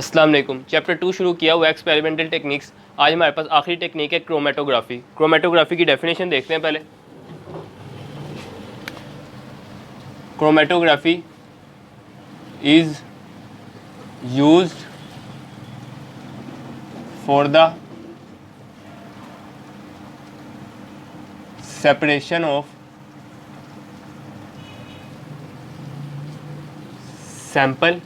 अस्सलाम वालेकुम। चैप्टर 2 शुरू किया हुआ एक्सपेरिमेंटल टेक्निक्स। आज हमारे पास आखिरी टेक्निक है क्रोमेटोग्राफी। क्रोमेटोग्राफी की डेफिनेशन देखते हैं पहले। Chromatography is used for the separation of sample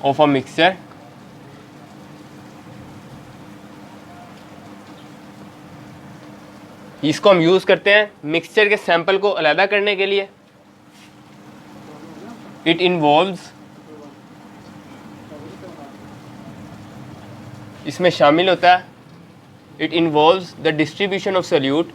of a mixture इसको हम यूज करते हैं मिक्सचर के सैंपल को अलग करने के लिए। इट इन्वॉल्व्स, इसमें शामिल होता है, it involves the distribution of solute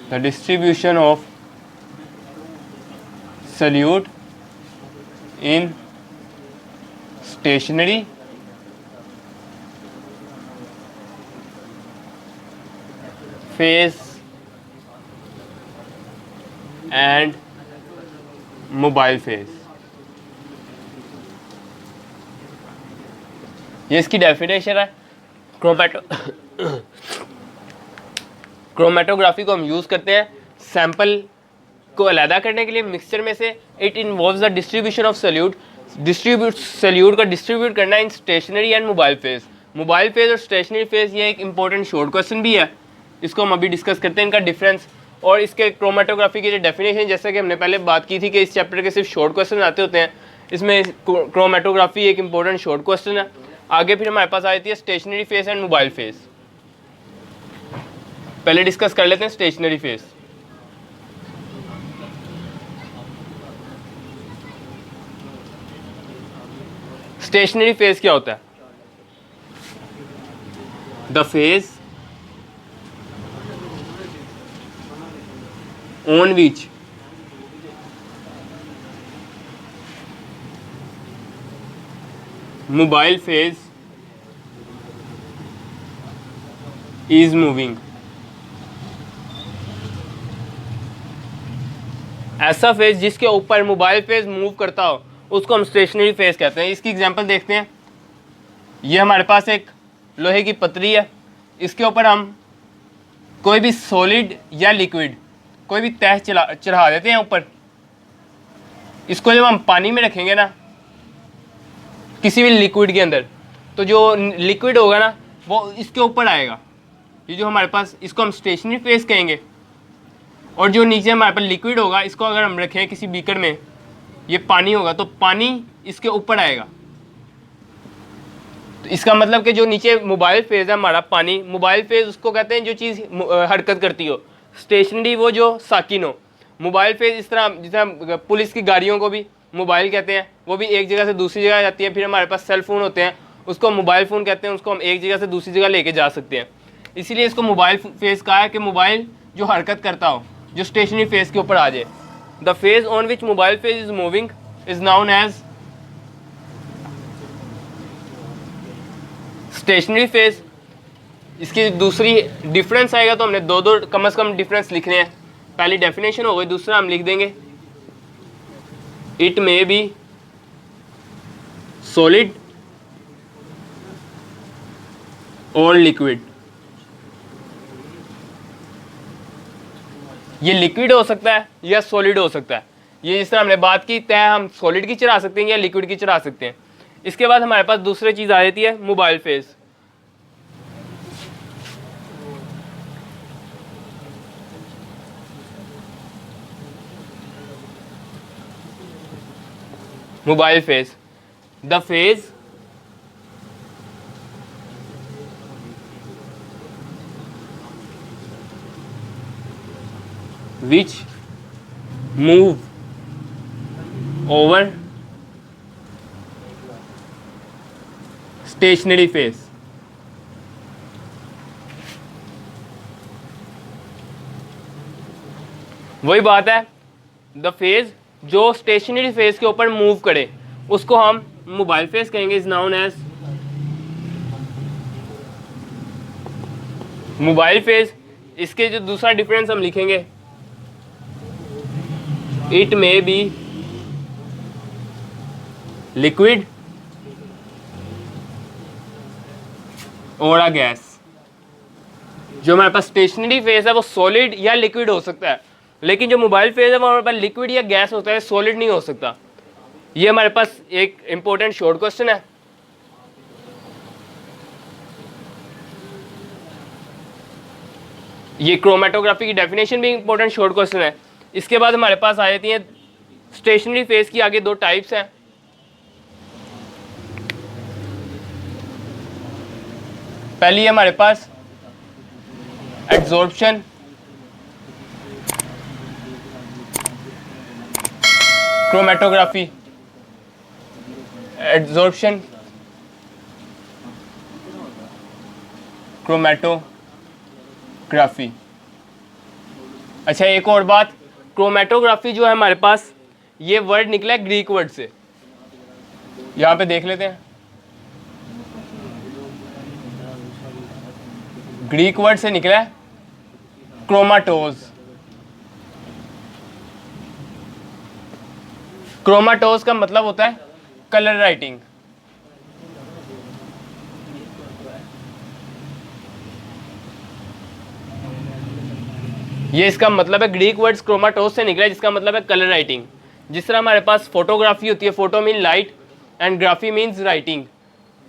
the distribution of solute in stationary phase and mobile phase। ये इसकी डेफिनेशन है। क्रोमेटोग्राफी को हम यूज़ करते हैं सैंपल को अलग करने के लिए मिक्सचर में से। It involves the distribution of solute, solute का डिस्ट्रीब्यूट करना in stationary and mobile phase. Mobile phase और स्टेशनरी फेज ये एक इंपॉर्टेंट शॉर्ट क्वेश्चन भी है, इसको हम अभी डिस्कस करते हैं, इनका डिफरेंस और इसके क्रोमेटोग्राफी की जो डेफिनेशन। जैसा कि हमने पहले बात की थी कि इस चैप्टर के सिर्फ शॉर्ट क्वेश्चन आते होते हैं, इसमें क्रोमेटोग्राफी एक इंपॉर्टेंट शॉर्ट क्वेश्चन है। आगे फिर हमारे पास आ जाती है stationary phase and mobile phase. पहले डिस्कस कर लेते हैं स्टेशनरी फेज। स्टेशनरी फेज क्या होता है? The phase on which mobile phase is moving. ऐसा फेज जिसके ऊपर मोबाइल फेज मूव करता हो उसको हम स्टेशनरी फेज कहते हैं। इसकी एग्जांपल देखते हैं। ये हमारे पास एक लोहे की पतरी है, इसके ऊपर हम कोई भी सॉलिड या लिक्विड कोई भी तह चढ़ा देते हैं ऊपर। इसको जब हम पानी में रखेंगे ना, किसी भी लिक्विड के अंदर, तो जो लिक्विड होगा ना वो इसके ऊपर आएगा। ये जो हमारे पास, इसको हम स्टेशनरी फेज कहेंगे। और जो नीचे हमारे पास लिक्विड होगा, इसको अगर हम रखें किसी बीकर में, ये पानी होगा तो पानी इसके ऊपर आएगा। तो इसका मतलब कि जो नीचे मोबाइल फेज है हमारा पानी, मोबाइल फेज उसको कहते हैं जो चीज़ हरकत करती हो। स्टेशनरी वो जो साकिन हो। मोबाइल फेज इस तरह, जिस पुलिस की गाड़ियों को भी मोबाइल कहते हैं, वो भी एक जगह से दूसरी जगह जाती है। फिर हमारे पास सेल फ़ोन होते हैं, उसको मोबाइल फ़ोन कहते हैं, उसको हम एक जगह से दूसरी जगह लेके जा सकते हैं। इसीलिए इसको मोबाइल फेज कहा है कि मोबाइल जो हरकत करता हो, जो स्टेशनरी फेज के ऊपर आ जाए। The phase on which mobile phase is moving is known as stationary phase. इसकी दूसरी डिफरेंस आएगा तो हमने दो कम से कम डिफरेंस लिखने हैं। पहली डेफिनेशन हो गई, दूसरा हम लिख देंगे इट मे बी सॉलिड और लिक्विड। ये लिक्विड हो सकता है या सॉलिड हो सकता है। ये जिस तरह हमने बात की, तय हम सॉलिड की चढ़ा सकते हैं या लिक्विड की चढ़ा सकते हैं। इसके बाद हमारे पास दूसरी चीज़ आ जाती है mobile phase. Mobile phase, the phase which move over stationary phase। वही बात है, द फेज जो स्टेशनरी फेज के ऊपर मूव करे उसको हम मोबाइल फेज कहेंगे, is known as mobile phase, इसके जो दूसरा डिफरेंस हम लिखेंगे, इट मे बी लिक्विड और अ गैस। जो हमारे पास स्टेशनरी फेज है वो सॉलिड या लिक्विड हो सकता है, लेकिन जो मोबाइल फेज है वो हमारे पास लिक्विड या गैस होता है, सॉलिड नहीं हो सकता। ये हमारे पास एक इंपॉर्टेंट शॉर्ट क्वेश्चन है। ये क्रोमेटोग्राफी की डेफिनेशन भी इंपॉर्टेंट शॉर्ट क्वेश्चन है। इसके बाद हमारे पास आ जाती है स्टेशनरी फेज की आगे दो टाइप्स हैं। पहली है हमारे पास एड्सॉर्प्शन, क्रोमेटोग्राफी। Adsorption, chromatography. अच्छा, एक और बात, क्रोमेटोग्राफी जो है हमारे पास, ये वर्ड निकला है ग्रीक वर्ड से। यहां पे देख लेते हैं, ग्रीक वर्ड से निकला है क्रोमाटोज। क्रोमाटोज का मतलब होता है कलर राइटिंग। ये इसका मतलब है, ग्रीक वर्ड्स क्रोमाटोज से निकला है, जिसका मतलब है कलर राइटिंग। जिस तरह हमारे पास फोटोग्राफी होती है, photo mean light and graphy means writing.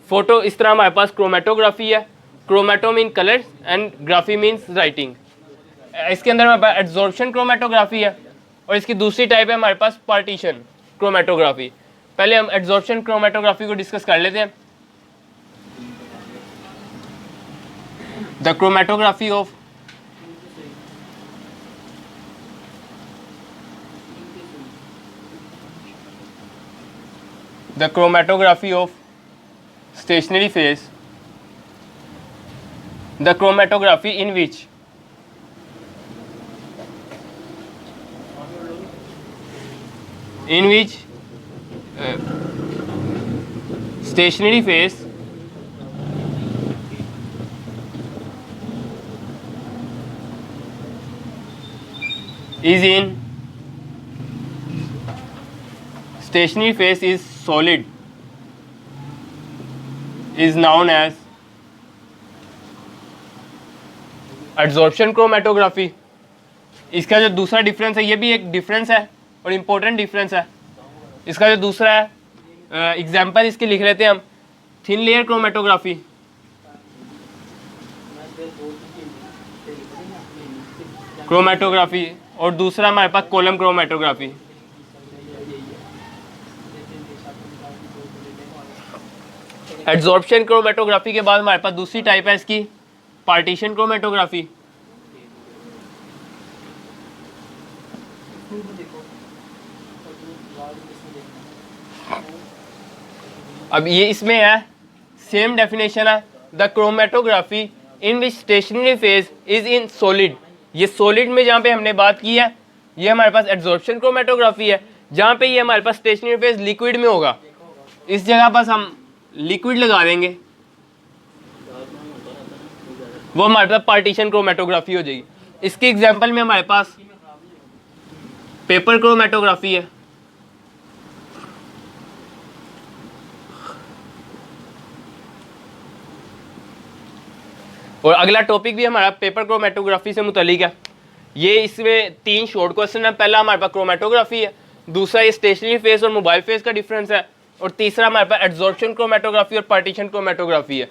Photo, इस तरह हमारे पास क्रोमेटोग्राफी है, chromato mean colour and graphy means writing. इसके अंदर हमारे पास एड्सॉर्प्शन क्रोमेटोग्राफी है, और इसकी दूसरी टाइप है हमारे पास पार्टीशन क्रोमेटोग्राफी। पहले हम एड्सॉर्प्शन क्रोमेटोग्राफी को डिस्कस कर लेते हैं। The chromatography of the chromatography of stationary phase, the chromatography in which stationary phase is in stationary phase is solid is known as adsorption chromatography। इसका जो दूसरा डिफरेंस है, ये भी एक डिफरेंस है और इम्पोर्टेंट डिफरेंस है। इसका जो दूसरा है, एग्जाम्पल इसके लिख लेते हैं हम, थिन लेयर क्रोमेटोग्राफी, क्रोमेटोग्राफी, और दूसरा हमारे पास कॉलम क्रोमेटोग्राफी। एड्सॉर्प्शन क्रोमेटोग्राफी के बाद हमारे पास दूसरी टाइप है इसकी, पार्टीशन क्रोमेटोग्राफी। अब ये इसमें है, सेम डेफिनेशन है, the chromatography in which stationary phase is in solid. ये सॉलिड में जहाँ पे हमने बात की है, ये हमारे पास एड्सॉर्प्शन क्रोमेटोग्राफी है। जहाँ पे ये हमारे पास स्टेशनरी फेज लिक्विड में होगा, इस जगह पर हम लिक्विड लगा देंगे, वो हमारे पास पार्टीशन क्रोमेटोग्राफी हो जाएगी। इसके एग्जांपल में हमारे पास पेपर क्रोमेटोग्राफी है, और अगला टॉपिक भी हमारा पेपर क्रोमेटोग्राफी से मुतालिक है। ये इसमें 3 शॉर्ट क्वेश्चन है। पहला हमारे पास क्रोमेटोग्राफी है, दूसरा ये स्टेशनरी फेज और मोबाइल फेज का डिफरेंस है, और तीसरा हमारे पास एड्सॉर्प्शन क्रोमेटोग्राफी और पार्टीशन क्रोमेटोग्राफी है।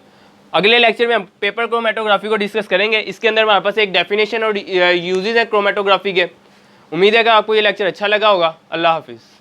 अगले लेक्चर में हम पेपर क्रोमेटोग्राफी को डिस्कस करेंगे। इसके अंदर हमारे पास एक डेफिनेशन और यूजेस है क्रोमेटोग्राफी के। उम्मीद है कि आपको ये लेक्चर अच्छा लगा होगा। अल्लाह हाफिज़।